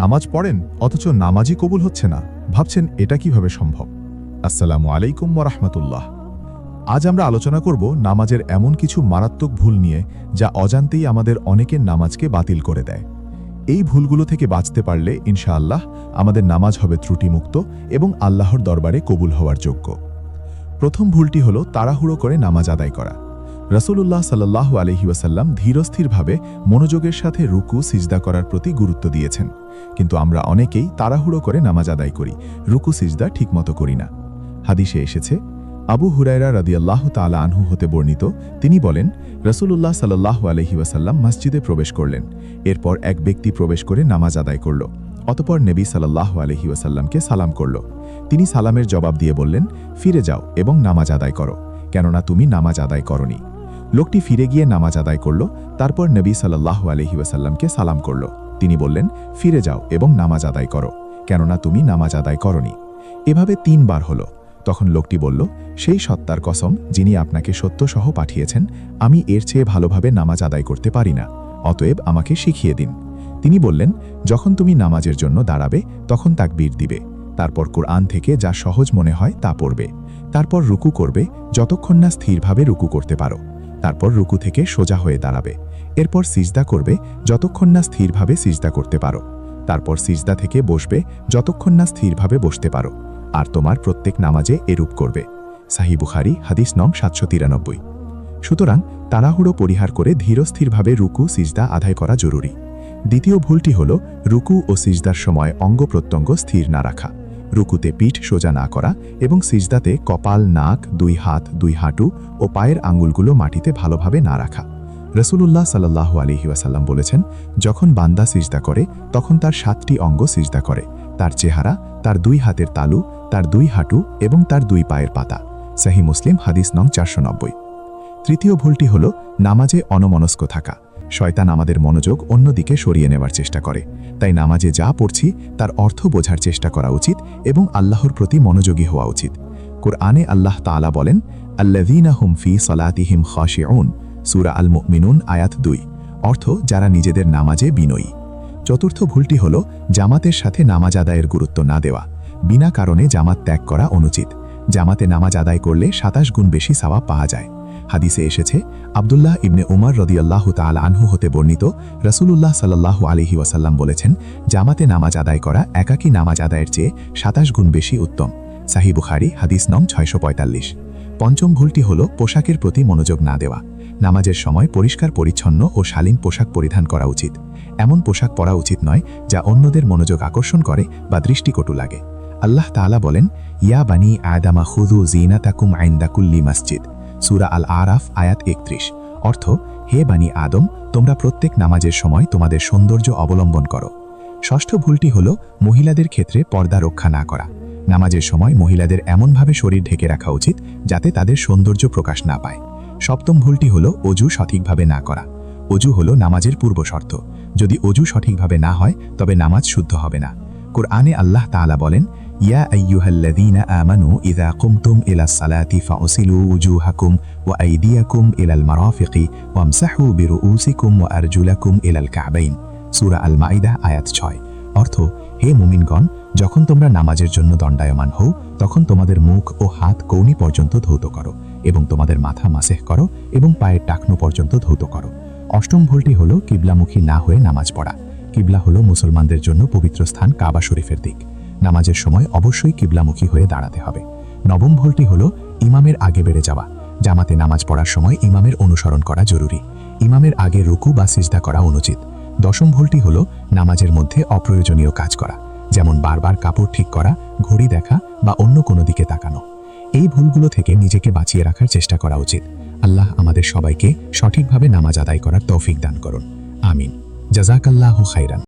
নামাজ পড়েন অথচ নামাজই কবুল হচ্ছে না, ভাবছেন এটা কিভাবে সম্ভব? আসসালামু আলাইকুম ওয়া রাহমাতুল্লাহ। আজ আমরা আলোচনা করব নামাজের এমন কিছু মারাত্মক ভুল নিয়ে যা অজান্তেই আমাদের অনেকের নামাজকে বাতিল করে দেয়। এই ভুলগুলো থেকে বাঁচতে পারলে ইনশাআল্লাহ আমাদের নামাজ হবে ত্রুটিমুক্ত এবং আল্লাহর দরবারে কবুল হওয়ার যোগ্য। প্রথম ভুলটি হলো তাড়াহুড়ো করে নামাজ আদায় করা। রাসূলুল্লাহ সাল্লাল্লাহু আলাইহি ওয়াসাল্লাম ধীরস্থিরভাবে মনোযোগের সাথে রুকু সিজদা করার প্রতি গুরুত্ব দিয়েছেন, কিন্তু আমরা অনেকেই তাড়াহুড়ো করে নামাজ আদায় করি, রুকু সিজদা ঠিকমতো করি না। হাদিসে এসেছে, আবু হুরায়রা রাদিয়াল্লাহু তাআলা আনহু হতে বর্ণিত, তিনি বলেন, রাসূলুল্লাহ সাল্লাল্লাহু আলাইহি ওয়াসাল্লাম মসজিদে প্রবেশ করলেন। এরপর এক ব্যক্তি প্রবেশ করে নামাজ আদায় করল। অতঃপর নবী সাল্লাল্লাহু আলাইহি ওয়াসাল্লামকে সালাম করল। তিনি সালামের জবাব দিয়ে বললেন, ফিরে যাও এবং নামাজ আদায় করো, কেননা তুমি নামাজ আদায় করনি। লোকটি ফিরে গিয়ে নামাজ আদায় করল। তারপর নবী সাল্লাল্লাহু আলাইহি ওয়াসাল্লামকে সালাম করল। তিনি বললেন, ফিরে যাও এবং নামাজ আদায় করো, কেননা তুমি নামাজ আদায় করনি। এভাবে 3 বার হলো। তখন লোকটি বলল, সেই সত্তার কসম যিনি আপনাকে সত্যসহ পাঠিয়েছেন, আমি এর চেয়ে ভালোভাবে নামাজ আদায় করতে পারি না, অতএব আমাকে শিখিয়ে দিন। তিনি বললেন, যখন তুমি নামাজের জন্য দাঁড়াবে তখন তাকবীর দিবে, তারপর কোরআন থেকে যা সহজ মনে হয় তা পড়বে, তারপর রুকু করবে যতক্ষণ না স্থিরভাবে রুকু করতে পারো, তারপর রুকু থেকে সোজা হয়ে দাঁড়াবে, এরপর সিজদা করবে যতক্ষণ না স্থিরভাবে সিজদা করতে পারো, তারপর সিজদা থেকে বসবে যতক্ষণ না স্থিরভাবে বসতে পারো, আর তোমার প্রত্যেক নামাজে এরূপ করবে। সাহিহ বুখারী হাদিস নং 793। সুতরাং তাড়াহুড়ো পরিহার করে ধীরস্থিরভাবে রুকু সিজদা আদায় করা জরুরি। দ্বিতীয় ভুলটি হল রুকু ও সিজদার সময় অঙ্গ প্রত্যঙ্গ স্থির না রাখা। রুকুতে পিঠ সোজা না করা এবং সিজদাতে কপাল, নাক, 2 হাত, 2 হাঁটু ও পায়ের আঙ্গুলগুলো মাটিতে ভালোভাবে না রাখা। রাসূলুল্লাহ সাল্লাল্লাহু আলাইহি ওয়াসাল্লাম বলেছেন, যখন বান্দা সিজদা করে তখন তার 7টি অঙ্গ সিজদা করে, তার চেহারা, তার 2 হাতের তালু, তার 2 হাঁটু এবং তার 2 পায়ের পাতা। সহিহ মুসলিম হাদিস নং 490। তৃতীয় ভুলটি হল নামাজে অনমনস্ক থাকা। শয়তান আমাদের মনোযোগ অন্যদিকে সরিয়ে নেওয়ার চেষ্টা করে, তাই নামাজে যা পড়ছি তার অর্থ বোঝার চেষ্টা করা উচিত এবং আল্লাহর প্রতি মনোযোগী হওয়া উচিত। কুরআনে আল্লাহ তাআলা বলেন, আল্লাযীনা হুম ফী সালাতিহিম খাশিউন, সূরা আল মুমিনুন আয়াত 2, অর্থ যারা নিজেদের নামাজে বিনয়ী। চতুর্থ ভুলটি হল জামাতের সাথে নামাজ আদায়ের গুরুত্ব না দেওয়া। বিনা কারণে জামাত ত্যাগ করা অনুচিত। জামাতে নামাজ আদায় করলে 27 গুণ বেশি সওয়াব পাওয়া যায়। হাদিসে এসেছে, আব্দুল্লাহ ইবনে উমর রাদিয়াল্লাহু তাআলা আনহু হতে বর্ণিত, রাসূলুল্লাহ সাল্লাল্লাহু আলাইহি ওয়াসাল্লাম বলেছেন, জামাতে নামাজ আদায় করা একাকী নামাজ আদায়ের চেয়ে 27 গুণ বেশি উত্তম। সাহিহ বুখারী হাদিস নং 645। পঞ্চম ভুলটি হল পোশাকের প্রতি মনোযোগ না দেওয়া। নামাজের সময় পরিষ্কার পরিচ্ছন্ন ও শালীন পোশাক পরিধান করা উচিত। এমন পোশাক পরা উচিত নয় যা অন্যদের মনোযোগ আকর্ষণ করে বা দৃষ্টিকটু লাগে। আল্লাহ তাআলা বলেন, ইয়া বানি আদামা খুযু যিনাতাকুম ইনদা কুল্লি মসজিদ, সূরা আল আরাফ আয়াত 31, অর্থ, হে বানি আদম, তোমরা প্রত্যেক নামাজের সময় তোমাদের সৌন্দর্য অবলম্বন করো। ষষ্ঠ ভুলটি হল মহিলাদের ক্ষেত্রে পর্দা রক্ষা না করা। নামাজের সময় মহিলাদের এমনভাবে শরীর ঢেকে রাখা উচিত যাতে তাদের সৌন্দর্য প্রকাশ না পায়। সপ্তম ভুলটি হল অজু সঠিকভাবে না করা। অজু হল নামাজের পূর্ব শর্ত। যদি অজু সঠিকভাবে না হয় তবে নামাজ শুদ্ধ হবে না। কুরআনে আল্লাহ তাআলা বলেন, ইয়া আইয়ুহাল্লাযীনা আমানু ইযা কুমতুম ইলাস সালাতি ফাগসিলু উজুহাকুম ওয়া আইদিয়াকুম ইলাল মারাফিকি ওয়ামসাহু বিরুউসিকুম ওয়া আরজুলাকুম ইলাল কা'বাইন, সূরা আল মাইদা আয়াত 6, অর্থ, হে মুমিনগণ, যখন তোমরা নামাজের জন্য দণ্ডায়মান হও তখন তোমাদের মুখ ও হাত কৌনি পর্যন্ত ধৌত করো এবং তোমাদের মাথা মাসেহ করো এবং পায়ের টাকনু পর্যন্ত ধৌত করো। অষ্টম ভুলটি হল কিবলামুখী না হয়ে নামাজ পড়া। কিবলা হল মুসলমানদের জন্য পবিত্র স্থান কাবা শরীফের দিক। নামাজের সময় অবশ্যই কিবলামুখী হয়ে দাঁড়াতে হবে। নবম ভুলটি হল ইমামের আগে বেড়ে যাওয়া। জামাতে নামাজ পড়ার সময় ইমামের অনুসরণ করা জরুরি। ইমামের আগে রুকু বা সিজদা করা অনুচিত। দশম ভুলটি হল নামাজের মধ্যে অপ্রয়োজনীয় কাজ করা, যেমন বারবার কাপড় ঠিক করা, ঘড়ি দেখা বা অন্য কোনো দিকে তাকানো। এই ভুলগুলো থেকে নিজেকে বাঁচিয়ে রাখার চেষ্টা করা উচিত। আল্লাহ আমাদের সবাইকে সঠিকভাবে নামাজ আদায় করার তৌফিক দান করুন। আমিন। জাযাকাল্লাহু খাইরান।